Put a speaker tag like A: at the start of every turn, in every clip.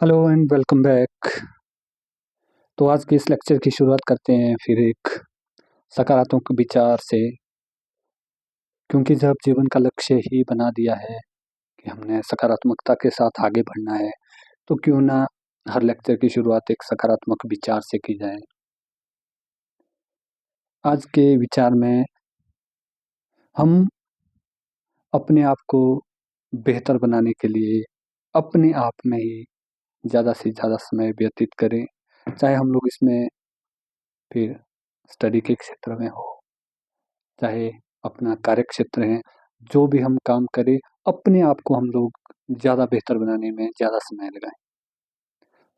A: Hello and welcome back. तो आज के इस लेक्चर की शुरुआत करते हैं फिर एक सकारात्मक विचार से, क्योंकि जब जीवन का लक्ष्य ही बना दिया है कि हमने सकारात्मकता के साथ आगे बढ़ना है, तो क्यों ना हर लेक्चर की शुरुआत एक सकारात्मक विचार से की जाए। आज के विचार में हम अपने आप को बेहतर बनाने के लिए अपने आप में ही ज़्यादा से ज़्यादा समय व्यतीत करें, चाहे हम लोग इसमें फिर स्टडी के क्षेत्र में हो, चाहे अपना कार्य क्षेत्र है, जो भी हम काम करें, अपने आप को हम लोग ज़्यादा बेहतर बनाने में ज़्यादा समय लगाएँ।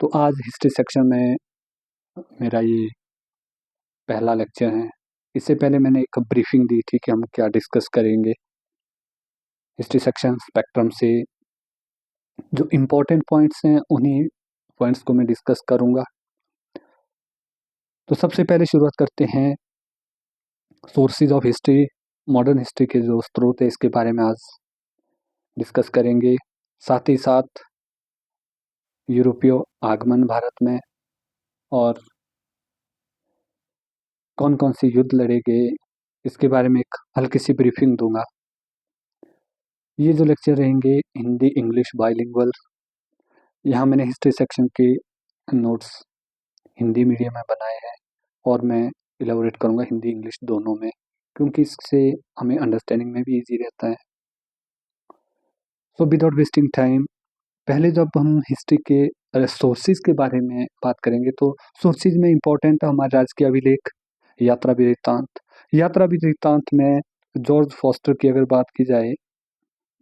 A: तो आज हिस्ट्री सेक्शन में मेरा ये पहला लेक्चर है। इससे पहले मैंने एक ब्रीफिंग दी थी कि हम क्या डिस्कस करेंगे। हिस्ट्री सेक्शन स्पेक्ट्रम से जो इम्पोर्टेंट पॉइंट्स हैं, उन्हीं पॉइंट्स को मैं डिस्कस करूँगा। तो सबसे पहले शुरुआत करते हैं sources of history, modern history के जो स्रोत है, इसके बारे में आज डिस्कस करेंगे। साथ ही साथ यूरोपीय आगमन भारत में और कौन-कौन से युद्ध लड़े गए, इसके बारे में एक हल्की सी ब्रीफिंग दूँगा। ये जो लेक्चर रहेंगे हिंदी इंग्लिश बाइलिंगुअल। यहाँ मैंने हिस्ट्री सेक्शन के नोट्स हिंदी मीडियम में बनाए हैं और मैं इलैबोरेट करूँगा हिंदी इंग्लिश दोनों में, क्योंकि इससे हमें अंडरस्टैंडिंग में भी ईज़ी रहता है। सो विदाउट वेस्टिंग टाइम, पहले जब हम हिस्ट्री के सोर्सेज़ के बारे में बात करेंगे, तो सोर्सेज़ में इम्पोर्टेंट है हमारा राजकीय अभिलेख, यात्रा वृत्तांत। यात्रा वृत्तांत में जॉर्ज फॉस्टर की अगर बात की जाए,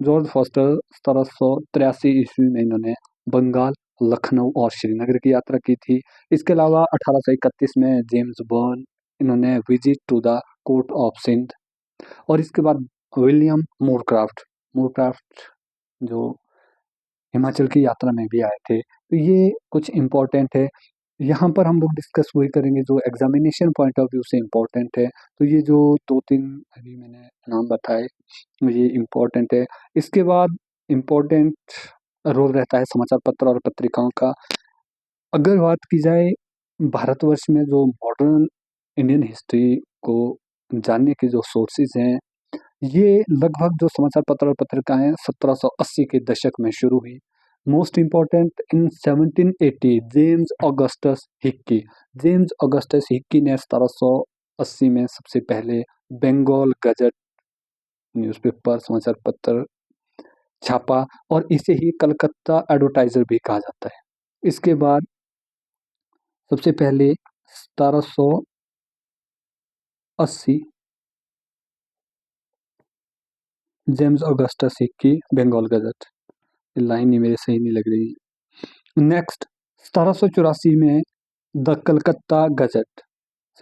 A: जॉर्ज फॉस्टर 1783 ईस्वी में इन्होंने बंगाल, लखनऊ और श्रीनगर की यात्रा की थी। इसके अलावा 1831 में जेम्स बर्न, इन्होंने visit to the court of Sindh. और इसके बाद विलियम मोरक्राफ्ट, मोरक्राफ्ट जो हिमाचल की यात्रा में भी आए थे। तो ये कुछ इम्पोर्टेंट है। यहाँ पर हम लोग डिस्कस वही करेंगे जो एग्जामिनेशन पॉइंट ऑफ व्यू से इम्पोर्टेंट है। तो ये जो 2-3 अभी मैंने नाम बताए, ये इम्पोर्टेंट है। इसके बाद इम्पोर्टेंट रोल रहता है समाचार पत्र और पत्रिकाओं का। अगर बात की जाए भारतवर्ष में जो मॉडर्न इंडियन हिस्ट्री को जानने के जो सोर्सेज़ हैं, ये लगभग जो समाचार पत्र और पत्रिकाएँ 1780 के दशक में शुरू हुई। Most important in 1780 James Augustus Hickey. James Augustus Hickey ने 1780 में सबसे पहले बंगाल गज़ट न्यूज़पेपर समाचार पत्र छापा और इसे ही कलकत्ता एडवर्टाइज़र भी कहा जाता है। इसके बाद सबसे पहले 1780 James Augustus Hicky Bengal gazette. Line ही मेरे सही नहीं लग रही। नेक्स्ट 1784 में द कलकत्ता गज़ट,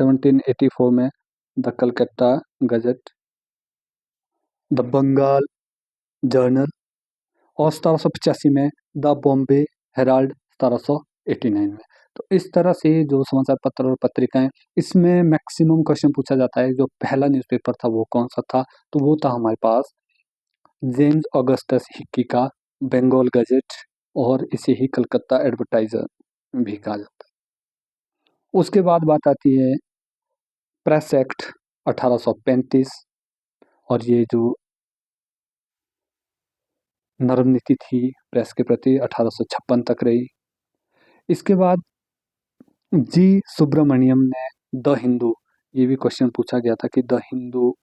A: 1784 में the Calcutta gazette, the Bengal journal और 1785 में द बॉम्बे हेराल्ड 1789 में। तो इस तरह से जो समाचार पत्र और पत्रिकाएं, इसमें मैक्सिमम क्वेश्चन पूछा जाता है जो पहला न्यूज़पेपर था वो कौन सा था, तो वो था हमारे पास जेम्स ऑगस्टस हिक्की का बंगाल गज़ट और इसे ही कलकत्ता एडवर्टाइज़र भी कहा जाता है। उसके बाद बात आती है प्रेस एक्ट 1835 और ये जो नरम नीति थी प्रेस के प्रति 1856 तक रही। इसके बाद जी सुब्रमण्यम ने द हिंदू, ये भी क्वेश्चन पूछा गया था कि द हिंदू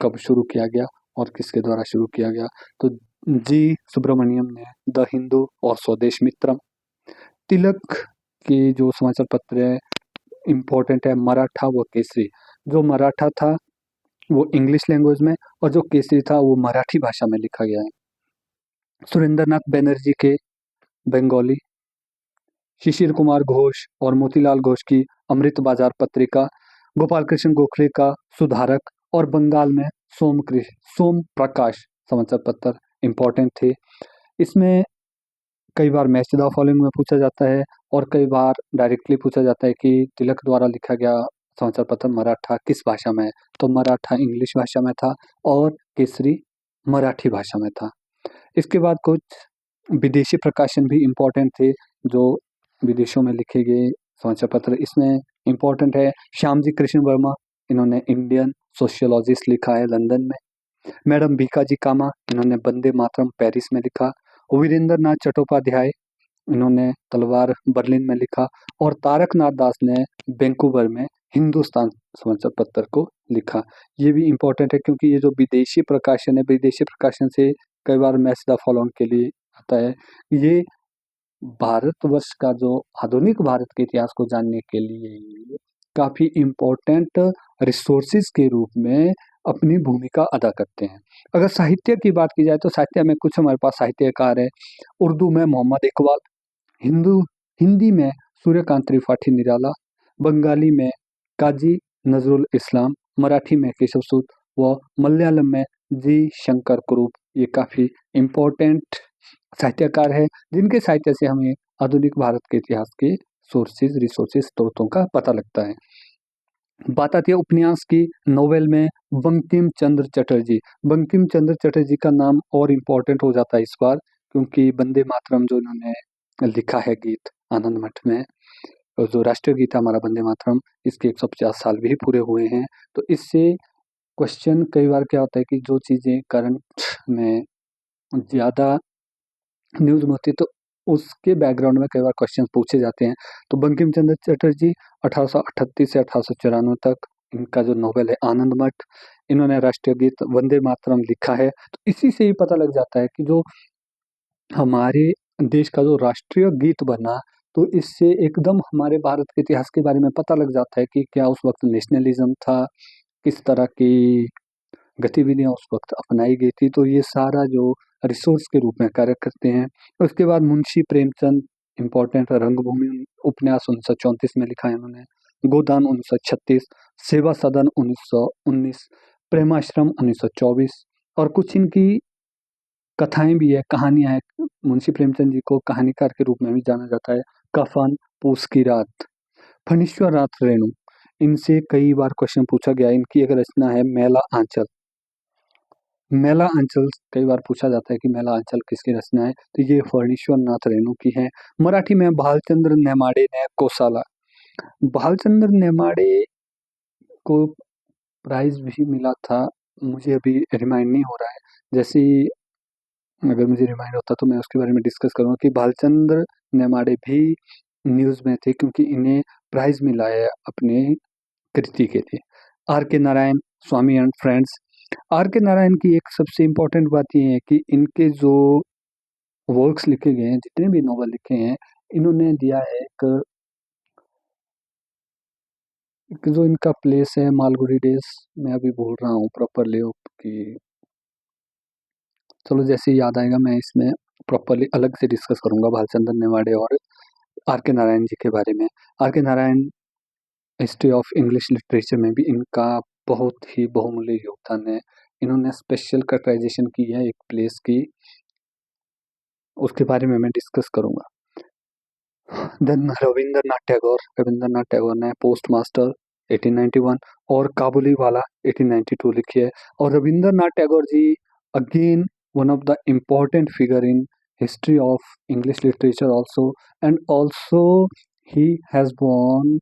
A: कब शुरू किया गया और किसके द्वारा शुरू किया गया, तो जी सुब्रमण्यम ने द हिंदू और स्वदेश मित्रम। तिलक के जो समाचार पत्र है इम्पोर्टेंट है मराठा व केसरी। जो मराठा था वो इंग्लिश लैंग्वेज में और जो केसरी था वो मराठी भाषा में लिखा गया है। सुरेंद्र नाथ बनर्जी के बंगाली, शिशिर कुमार घोष और मोतीलाल घोष की अमृत बाजार पत्रिका, गोपाल कृष्ण गोखले का सुधारक और बंगाल में सोम प्रकाश समाचार पत्र इम्पोर्टेंट थे। इसमें कई बार मैच द फॉलोइंग में पूछा जाता है और कई बार डायरेक्टली पूछा जाता है कि तिलक द्वारा लिखा गया समाचार पत्र मराठा किस भाषा में है, तो मराठा इंग्लिश भाषा में था और केसरी मराठी भाषा में था। इसके बाद कुछ विदेशी प्रकाशन भी इम्पोर्टेंट थे, जो विदेशों में लिखे गए समाचार पत्र, इसमें इम्पोर्टेंट है श्यामजी कृष्ण वर्मा, इन्होंने इंडियन सोशियोलॉजिस्ट लिखा है लंदन में। मैडम भीकाजी कामा, इन्होंने वंदे मातरम पेरिस में लिखा। वीरेंद्र नाथ चट्टोपाध्याय, इन्होंने तलवार बर्लिन में लिखा। और तारक नाथ दास ने वैंकूवर में हिंदुस्तान समाचार पत्र को लिखा। ये भी इम्पोर्टेंट है क्योंकि ये जो विदेशी प्रकाशन है, विदेशी प्रकाशन से कई बार मैच द फॉलोइंग के लिए आता है। ये भारतवर्ष का जो आधुनिक भारत के इतिहास को जानने के लिए काफी इम्पोर्टेंट रिसोर्सेज के रूप में अपनी भूमिका अदा करते हैं। अगर साहित्य की बात की जाए तो साहित्य में कुछ हमारे पास साहित्यकार है। उर्दू में मोहम्मद इकबाल, हिंदी में सूर्यकांत त्रिपाठी निराला, बंगाली में काजी नजरुल इस्लाम, मराठी में केशव सूत व मलयालम में जी शंकर कुरूप। ये काफी इम्पोर्टेंट साहित्यकार है जिनके साहित्य से हमें आधुनिक भारत के इतिहास के सोर्सेज, रिसोर्सेज, स्रोतों का पता लगता है। बात आती है उपन्यास की, नोवेल में बंकिम चंद्र चटर्जी। बंकिम चंद्र चटर्जी का नाम और इम्पोर्टेंट हो जाता है इस बार, क्योंकि वंदे मातरम जो इन्होंने लिखा है गीत आनंद मठ में, और जो राष्ट्रीय गीत है हमारा वंदे मातरम, इसके 150 साल भी पूरे हुए हैं। तो इससे क्वेश्चन कई बार क्या होता है कि जो चीज़ें करंट में ज़्यादा न्यूज़ में होती है तो उसके बैकग्राउंड में कई बार क्वेश्चन पूछे जाते हैं। तो बंकिम चंद्र चटर्जी 1838 से 1894 तक, इनका जो नोवेल है आनंद मठ, इन्होंने राष्ट्रीय गीत वंदे मातरम लिखा है। तो इसी से ही पता लग जाता है कि जो हमारे देश का जो राष्ट्रीय गीत बना, तो इससे एकदम हमारे भारत के इतिहास के बारे में पता लग जाता है कि क्या उस वक्त नेशनलिज्म था, किस तरह की गतिविधियां उस वक्त अपनाई गई थी। तो ये सारा जो रिसोर्स के रूप में कार्य करते हैं। उसके बाद मुंशी प्रेमचंद, इम्पोर्टेंट रंगभूमि उपन्यास 1934 में लिखा है उन्होंने, गोदान 1936, सेवा सदन 1919, प्रेमाश्रम 1924, और कुछ इनकी कथाएं भी है, कहानियां हैं। मुंशी प्रेमचंद जी को कहानीकार के रूप में भी जाना जाता है। कफन, पूस की रात, फणीश्वर नाथ रेणु, इनसे कई बार क्वेश्चन पूछा गया। इनकी एक रचना है मेला आंचल। मेला आंचल कई बार पूछा जाता है कि मेला आंचल किसकी रचना है, तो ये फणीश्वर नाथ रेणु की है। मराठी में भालचंद्र नेमाड़े ने कोसाला। भालचंद्र नेमाड़े को प्राइज भी मिला था, मुझे अभी रिमाइंड नहीं हो रहा है। जैसे ही अगर मुझे रिमाइंड होता तो मैं उसके बारे में डिस्कस करूंगा कि भालचंद्र नेमाड़े भी न्यूज में थे क्योंकि इन्हें प्राइज मिला है अपने कृति के लिए। आर के नारायण, स्वामी एंड फ्रेंड्स। आर के नारायण की एक सबसे इम्पोर्टेंट बात ये है कि इनके जो वर्क्स लिखे गए हैं, जितने भी नॉवल लिखे हैं, इन्होंने दिया है एक जो इनका प्लेस है मालगुडी डेज, मैं अभी बोल रहा हूँ प्रॉपरली कि चलो जैसे ही याद आएगा मैं इसमें प्रॉपरली अलग से डिस्कस करूंगा भालचंद्र नेवाड़े और आर के नारायण जी के बारे में। आर के Narayan history of English literature में भी इनका बहुत ही बहुमूल्य योगदान है। इन्होंने स्पेशल कैरेक्टराइजेशन की है एक प्लेस की, उसके बारे में मैं डिस्कस करूंगा। देन रविंद्रनाथ टैगोर ने पोस्ट मास्टर 1891 और काबुली वाला 1892 लिखी है। और Rabindranath Tagore ji again one of the important figure in history of English literature also, and also he has won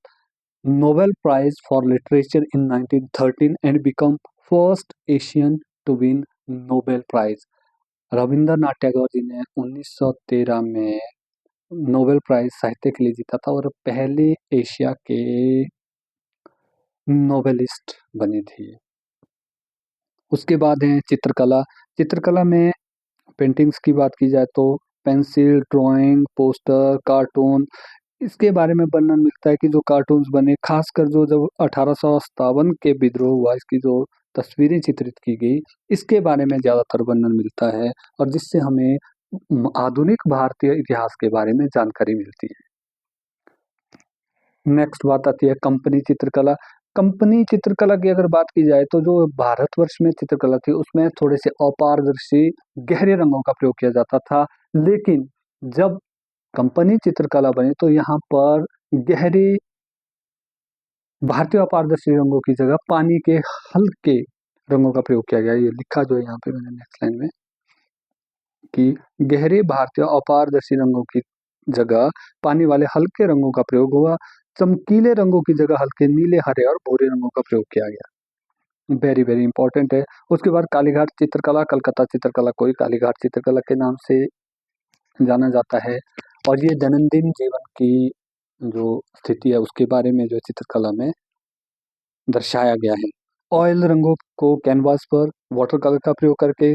A: Nobel Prize for Literature in 1913 and become first Asian to win Nobel Prize। Rabindranath Tagore ji ने 1913 में Nobel prize साहित्य के लिए जीता था और पहले Asia के नोबेलिस्ट बने थे। उसके बाद है चित्रकला। चित्रकला में पेंटिंग्स की बात की जाए तो पेंसिल, ड्राइंग, पोस्टर, कार्टून, इसके बारे में वर्णन मिलता है कि जो कार्टून्स बने, खासकर जो जब 1857 के विद्रोह हुआ, इसकी जो तस्वीरें चित्रित की गई, इसके बारे में ज्यादातर वर्णन मिलता है और जिससे हमें आधुनिक भारतीय इतिहास के बारे में जानकारी मिलती है। नेक्स्ट बात आती है कंपनी चित्रकला। कंपनी चित्रकला की अगर बात की जाए तो जो भारतवर्ष में चित्रकला थी उसमें थोड़े से अपारदर्शी गहरे रंगों का प्रयोग किया जाता था, लेकिन जब कंपनी चित्रकला बनी तो यहाँ पर गहरे भारतीय अपारदर्शी रंगों की जगह पानी के हल्के रंगों का प्रयोग किया गया। ये लिखा जो है यहाँ पे मैंने नेक्स्ट लाइन में कि गहरे भारतीय अपारदर्शी रंगों की जगह पानी वाले हल्के रंगों का प्रयोग हुआ। चमकीले रंगों की जगह हल्के नीले, हरे और भूरे रंगों का प्रयोग किया गया। वेरी वेरी इंपॉर्टेंट है। उसके बाद कालीघाट चित्रकला, कलकत्ता चित्रकला को ही कालीघाट चित्रकला के नाम से जाना जाता है। और ये दैनंदिन जीवन की जो स्थिति है उसके बारे में जो चित्रकला में दर्शाया गया है। ऑयल रंगों को कैनवास पर वाटर कलर का प्रयोग करके।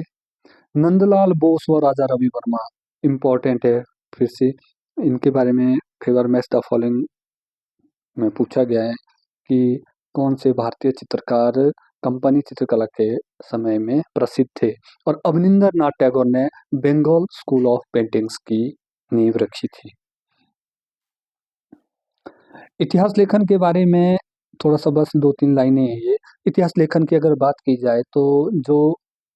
A: नंदलाल बोस व राजा रवि वर्मा इम्पोर्टेंट है। फिर से इनके बारे में कई बार मैच द फॉलोइंग में पूछा गया है कि कौन से भारतीय चित्रकार कंपनी चित्रकला के समय में प्रसिद्ध थे। और अवनिंदर नाथ टैगोर ने बंगाल स्कूल ऑफ पेंटिंग्स की नींव रखी थी। इतिहास लेखन के बारे में थोड़ा सा बस 2-3 लाइनें हैं ये। इतिहास लेखन की अगर बात की जाए तो जो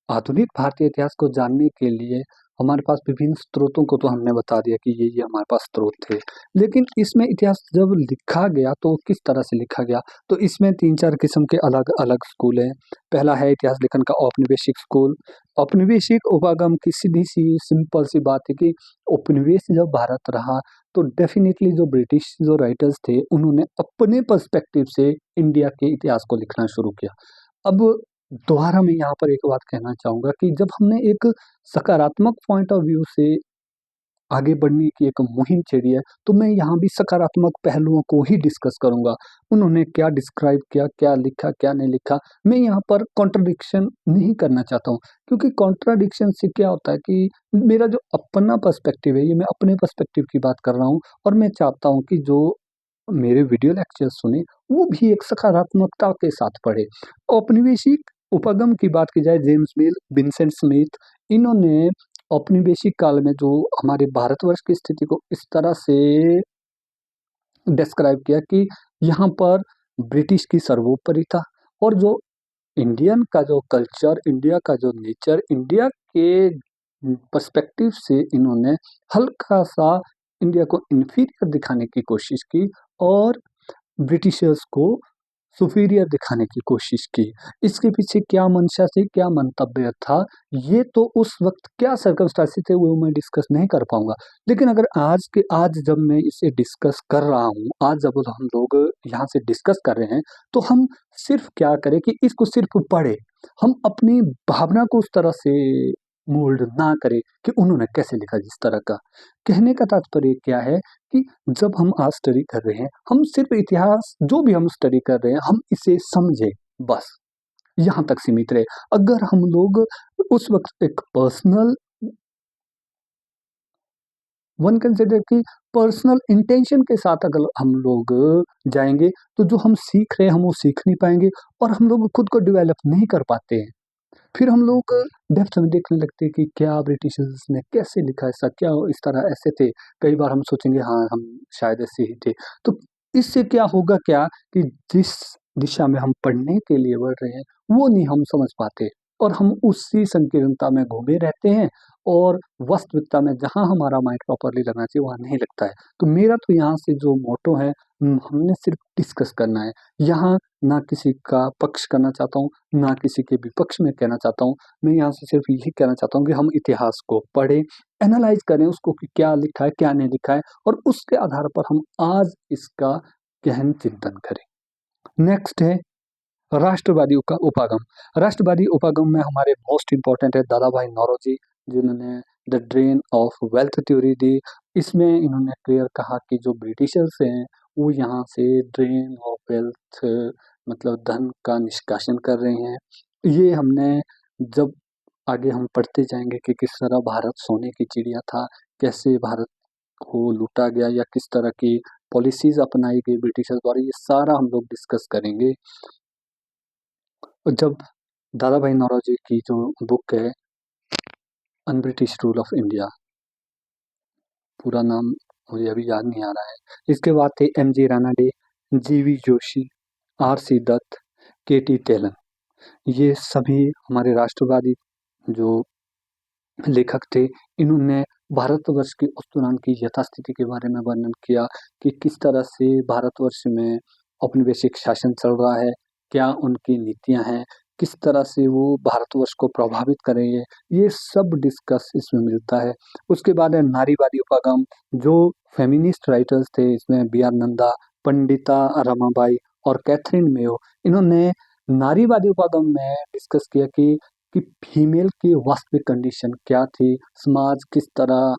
A: आधुनिक भारतीय इतिहास को जानने के लिए हमारे पास विभिन्न स्रोतों को तो हमने बता दिया कि ये हमारे पास स्रोत थे। लेकिन इसमें इतिहास जब लिखा गया तो किस तरह से लिखा गया? तो इसमें 3-4 किस्म के अलग-अलग स्कूल हैं। पहला है इतिहास लेखन का औपनिवेशिक स्कूल। औपनिवेशिक उपागम की सीधी-सी सिंपल सी बात है कि उपनिवेश जब भारत रहा तो डेफिनेटली जो ब्रिटिश जो राइटर्स थे उन्होंने अपने पर्सपेक्टिव से इंडिया के इतिहास को लिखना शुरू किया। अब दोबारा मैं यहाँ पर एक बात कहना चाहूँगा कि जब हमने एक सकारात्मक पॉइंट ऑफ व्यू से आगे बढ़ने की एक मुहिम छेड़ी है, तो मैं यहाँ भी सकारात्मक पहलुओं को ही डिस्कस करूँगा। उन्होंने क्या डिस्क्राइब किया, क्या लिखा, क्या नहीं लिखा, मैं यहाँ पर कॉन्ट्रडिक्शन नहीं करना चाहता हूँ, क्योंकि कॉन्ट्रडिक्शन से क्या होता है कि मेरा जो अपना पर्सपेक्टिव है, ये मैं अपने पर्सपेक्टिव की बात कर रहा हूँ और मैं चाहता हूँ कि जो मेरे वीडियो लेक्चर सुने, वो भी एक सकारात्मकता के साथ पढ़े। औपनिवेशिक उपगम की बात की जाए, जेम्स मिल, विंसेंट स्मिथ, इन्होंने औपनिवेशिक काल में जो हमारे भारतवर्ष की स्थिति को इस तरह से डिस्क्राइब किया कि यहाँ पर ब्रिटिश की सर्वोपरि था और जो इंडियन का जो कल्चर, इंडिया का जो नेचर, इंडिया के पर्सपेक्टिव से इन्होंने हल्का-सा इंडिया को इन्फीरियर दिखाने की कोशिश की और ब्रिटिशर्स को सुपीरियर दिखाने की कोशिश की। इसके पीछे क्या मंशा थी, क्या मंतव्य था, ये तो उस वक़्त क्या सर्कमस्टेंसेस थे वो मैं डिस्कस नहीं कर पाऊँगा। लेकिन अगर आज जब मैं इसे डिस्कस कर रहा हूँ, आज जब हम लोग यहाँ से डिस्कस कर रहे हैं, तो हम सिर्फ़ क्या करें कि इसको सिर्फ़ पढ़ें। हम अपनी भावना को उस तरह से मोल्ड ना करें कि उन्होंने कैसे लिखा जिस तरह का। कहने का तात्पर्य क्या है कि जब हम आज स्टडी कर रहे हैं, हम सिर्फ़ इतिहास जो भी हम स्टडी कर रहे हैं, हम इसे समझें बस, यहाँ तक सीमित रहे। अगर हम लोग उस वक़्त एक पर्सनल वन कंसिडर कि पर्सनल इंटेंशन के साथ अगर हम लोग जाएँगे, तो जो हम सीख रहे हैं, हम वो सीख नहीं पाएँगे और हम लोग खुद को डेवलप नहीं कर पाते हैं। फिर हम लोग डेप्थ में देखने लगते हैं कि क्या ब्रिटिशर्स ने कैसे लिखा ऐसा, क्या इस तरह ऐसे थे। कई बार हम सोचेंगे हाँ, हम शायद ऐसे ही थे। तो इससे क्या होगा क्या कि जिस दिशा में हम पढ़ने के लिए बढ़ रहे हैं, वो नहीं हम समझ पाते और हम उसी संकीर्णता में घूमे रहते हैं और वास्तविकता में जहाँ हमारा माइंड प्रॉपर्ली लगना चाहिए, वहाँ नहीं लगता है। तो मेरा तो यहाँ से जो मोटो है हमने सिर्फ डिस्कस करना है। यहाँ ना किसी का पक्ष करना चाहता हूँ, ना किसी के विपक्ष में कहना चाहता हूँ। मैं यहाँ से सिर्फ यही कहना चाहता हूँ कि हम इतिहास को पढ़ें, एनालाइज़ करें उसको कि क्या लिखा है, क्या नहीं लिखा है और उसके आधार पर हम आज इसका गहन चिंतन करें। नेक्स्ट है राष्ट्रवादी उपागम। राष्ट्रवादी उपागम में हमारे मोस्ट इम्पोर्टेंट है दादा भाई नौरोजी, जिन्होंने the drain of wealth theory दी। इसमें इन्होंने क्लियर कहा कि जो ब्रिटिशर्स हैं, वो यहाँ से ड्रेन ऑफ वेल्थ मतलब धन का निष्कासन कर रहे हैं। ये हमने जब आगे हम पढ़ते जाएँगे कि किस तरह भारत सोने की चिड़िया था, कैसे भारत को लूटा गया या किस तरह की पॉलिसीज़ अपनाई गई ब्रिटिशर्स द्वारा, ये सारा हम लोग डिस्कस करेंगे। जब दादा भाई नौरोजी की जो बुक है अनब्रिटिश रूल ऑफ इंडिया, पूरा नाम मुझे अभी याद नहीं आ रहा है। इसके बाद थे MG. Ranade, GV. Joshi, RC. Dutt, KT. Telang. ये सभी हमारे राष्ट्रवादी जो लेखक थे, इन्होंने भारतवर्ष की उस दौरान की यथास्थिति के बारे में वर्णन किया कि किस तरह से भारतवर्ष में औपनिवेशिक शासन चल रहा है, क्या उनकी नीतियाँ हैं, किस तरह से वो भारतवर्ष को प्रभावित करेंगे, ये सब डिस्कस इसमें मिलता है। उसके बाद है नारीवादी उपागम, जो फेमिनिस्ट राइटर्स थे इसमें बी आर नंदा, पंडिता रमाबाई और कैथरीन मेयो, इन्होंने नारीवादी उपागम में डिस्कस किया कि फीमेल की वास्तविक कंडीशन क्या थी, समाज किस तरह,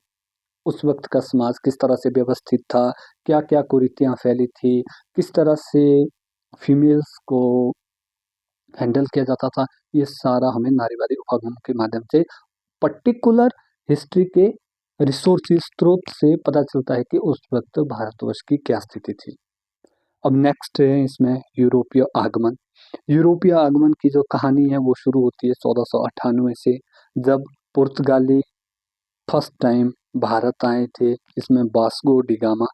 A: उस वक्त का समाज किस तरह से व्यवस्थित था, क्या क्या कुरीतियां फैली थी, किस तरह से फीमेल्स को हैंडल किया जाता था, ये सारा हमें नारीवादी उपागम के माध्यम से पर्टिकुलर हिस्ट्री के रिसोर्सेज स्रोत से पता चलता है कि उस वक्त भारतवर्ष की क्या स्थिति थी। अब नेक्स्ट है इसमें यूरोपीय आगमन। यूरोपीय आगमन की जो कहानी है वो शुरू होती है 1498 से, जब पुर्तगाली फर्स्ट टाइम भारत आए थे। इसमें वास्को डी गामा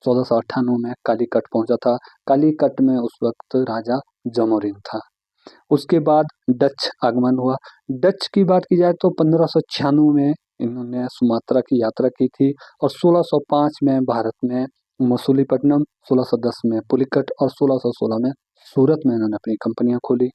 A: 1498 में कालीकट पहुंचा था। कालीकट में उस वक्त राजा जमोरिन था। उसके बाद डच आगमन हुआ। डच की बात की जाए तो 1596 में इन्होंने सुमात्रा की यात्रा की थी और 1605 में भारत में मसूलीपट्टनम, 1610 में पुलिकट और 1616 में सूरत में इन्होंने अपनी कंपनियां खोली।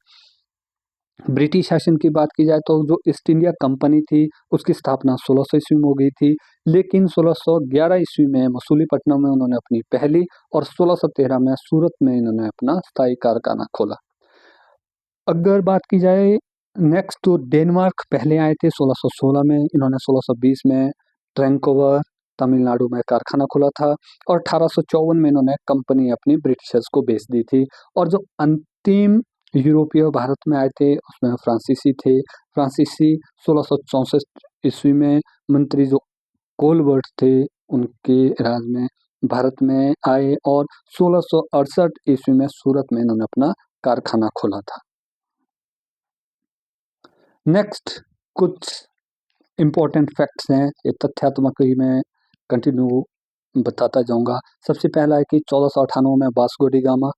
A: ब्रिटिश शासन की बात की जाए तो जो ईस्ट इंडिया कंपनी थी उसकी स्थापना 1600 ईस्वी में हो गई थी, लेकिन 1611 ईस्वी में मसूलीपट्टनम में उन्होंने अपनी पहली और 1613 में सूरत में इन्होंने अपना स्थायी कारखाना खोला। अगर बात की जाए नेक्स्ट तो डेनमार्क पहले आए थे 1616 में, इन्होंने 1620 में ट्रैंकोवर तमिलनाडु में कारखाना खोला था और 1854 में इन्होंने कंपनी अपनी ब्रिटिशर्स को बेच दी थी। और जो अंतिम यूरोपीय भारत में आए थे उसमें फ्रांसीसी थे। फ्रांसीसी 1664 ईस्वी में मंत्री जो कोलबर्ट थे उनके राज में भारत में आए और 1668 ईस्वी में सूरत में इन्होंने अपना कारखाना खोला था। नेक्स्ट कुछ इम्पोर्टेंट फैक्ट्स हैं, ये तथ्यात्मक ही मैं कंटिन्यू बताता जाऊंगा। सबसे पहला है कि 1498 में वास्को डी गामा,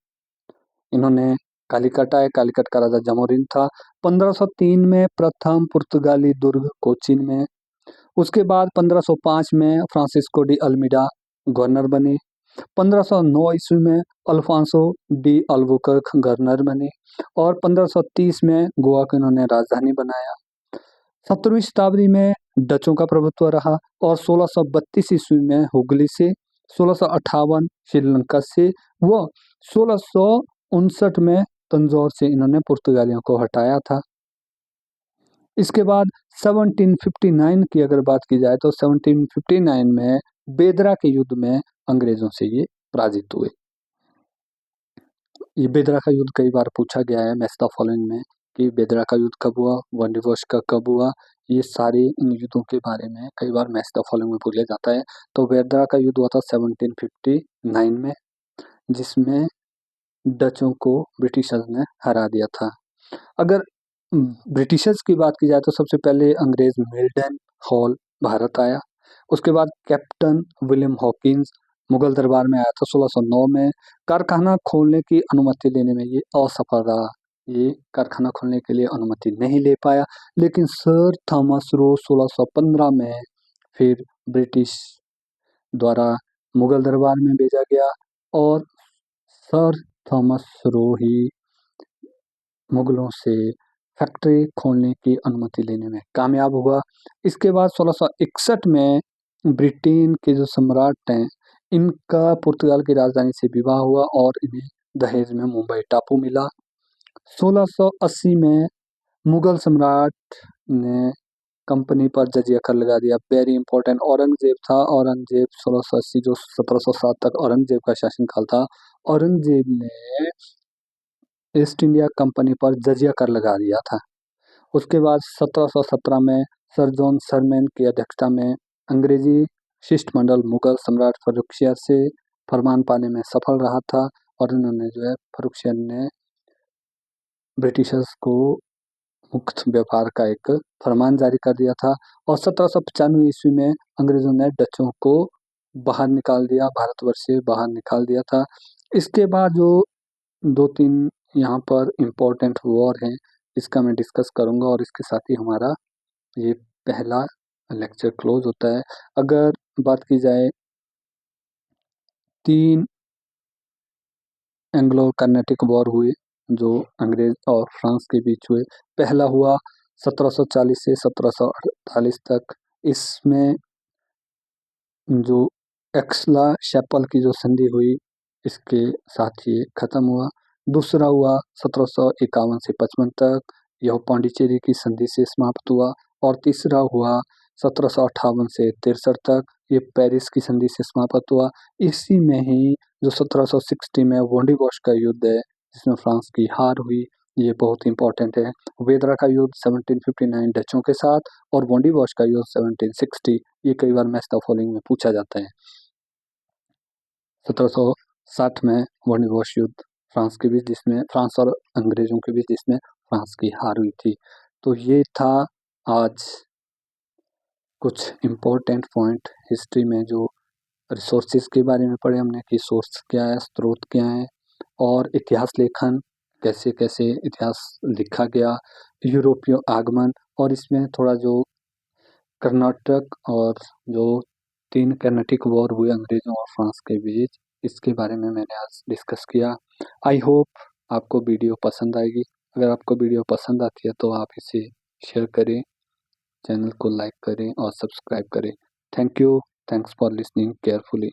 A: इन्होंने कालीकट आए, कालीकट का राजा जमोरिन था। 1503 में प्रथम पुर्तगाली दुर्ग कोचीन में। उसके बाद 1505 में फ्रांसिस्को डी अल्मीडा गवर्नर बने। 1509 ईस्वी में अल्फांसो डी अल्बुकर्क गवर्नर बने और 1530 में गोवा को इन्होंने राजधानी बनाया। 17वीं शताब्दी में डचों का प्रभुत्व रहा और 1632 ईस्वी में हुगली से, 1658 श्रीलंका से व 1659 में तंजौर से इन्होंने पुर्तगालियों को हटाया था। इसके बाद 1759 की अगर बात की जाए तो 1759 में बेदरा के युद्ध में अंग्रेजों से ये पराजित हुए। ये बेदरा का युद्ध कई बार पूछा गया है मैच द फॉलोइंग में कि बेदरा का युद्ध कब हुआ, वन दिवस का कब हुआ, ये सारे इन युद्धों के बारे में कई बार मैच द फॉलोइंग में पूछा जाता है। तो बेदरा का युद्ध हुआ था 1759 में, जिसमें डचों को ब्रिटिशर्स ने हरा दिया था। अगर ब्रिटिशर्स की बात की जाए तो सबसे पहले अंग्रेज मिल्टन हॉल भारत आया। उसके बाद कैप्टन विलियम हॉकिंस मुगल दरबार में आया था 1609 में। कारखाना खोलने की अनुमति लेने में ये असफल रहा, ये कारखाना खोलने के लिए अनुमति नहीं ले पाया। लेकिन सर थॉमस रो 1615 में फिर ब्रिटिश द्वारा मुगल दरबार में भेजा गया और सर थॉमस रो ही मुगलों से फैक्ट्री खोलने की अनुमति लेने में कामयाब हुआ। इसके बाद 1661 में ब्रिटेन के जो सम्राट हैं इनका पुर्तगाल की राजधानी से विवाह हुआ और इन्हें दहेज में मुंबई टापू मिला। 1680 में मुगल सम्राट ने कंपनी पर जजिया कर लगा दिया। वेरी इंपॉर्टेंट औरंगजेब था। औरंगजेब 1680 जो 1707 तक औरंगजेब का शासनकाल था, औरंगजेब ने ईस्ट इंडिया कंपनी पर जजिया कर लगा दिया था। उसके बाद 1717 में सर जॉन सरमैन की अध्यक्षता में अंग्रेजी शिष्टमंडल मुगल सम्राट फर्रुखसियर से फरमान पाने में सफल रहा था और उन्होंने जो है फर्रुखसियर ने ब्रिटिशर्स को मुक्त व्यापार का एक फरमान जारी कर दिया था और 1795 ईस्वी में अंग्रेजों ने डचों को बाहर निकाल दिया, भारतवर्ष से बाहर निकाल दिया था। इसके बाद जो दो तीन यहाँ पर इम्पोर्टेंट वॉर हैं इसका मैं डिस्कस करूँगा और इसके साथ ही हमारा ये पहला लेक्चर क्लोज होता है। अगर बात की जाए 3 एंग्लो कर्नाटिक वॉर हुए जो अंग्रेज और फ्रांस के बीच हुए। पहला हुआ 1740 से 1748 तक। इसमें जो एक्सला-शैपल की जो संधि हुई, इसके साथ ये खत्म हुआ। दूसरा हुआ 1751 से 55 तक, यह पौंडीचेरी की संधि से समाप्त हुआ। और तीसरा हुआ 1758 से 63 तक, ये पेरिस की संधि से समाप्त हुआ। इसी में ही जो 1760 में वोंडीबॉश का युद्ध है, जिसमें फ्रांस की हार हुई, ये बहुत इंपॉर्टेंट है। वेदरा का युद्ध 1759 डचों के साथ और वोंडीबॉश का युद्ध 1760, ये कई बार मैच द फॉलोइंग में पूछा जाता है। 1760 में वोंडीबॉश युद्ध फ्रांस के बीच, जिसमें फ्रांस और अंग्रेजों के बीच, जिसमें फ्रांस की हार हुई थी। तो ये था आज कुछ इम्पोर्टेंट पॉइंट हिस्ट्री में, जो रिसोर्सेज के बारे में पढ़े हमने कि सोर्स क्या है, स्रोत क्या है, और इतिहास लेखन कैसे कैसे इतिहास लिखा गया, यूरोपीय आगमन, और इसमें थोड़ा जो कर्नाटक और जो 3 कर्नाटिक वॉर हुए अंग्रेजों और फ्रांस के बीच, इसके बारे में मैंने आज डिस्कस किया। आई होप आपको वीडियो पसंद आएगी। अगर आपको वीडियो पसंद आती है तो आप इसे शेयर करें, चैनल को लाइक करें और सब्सक्राइब करें। Thank you, thanks for listening carefully.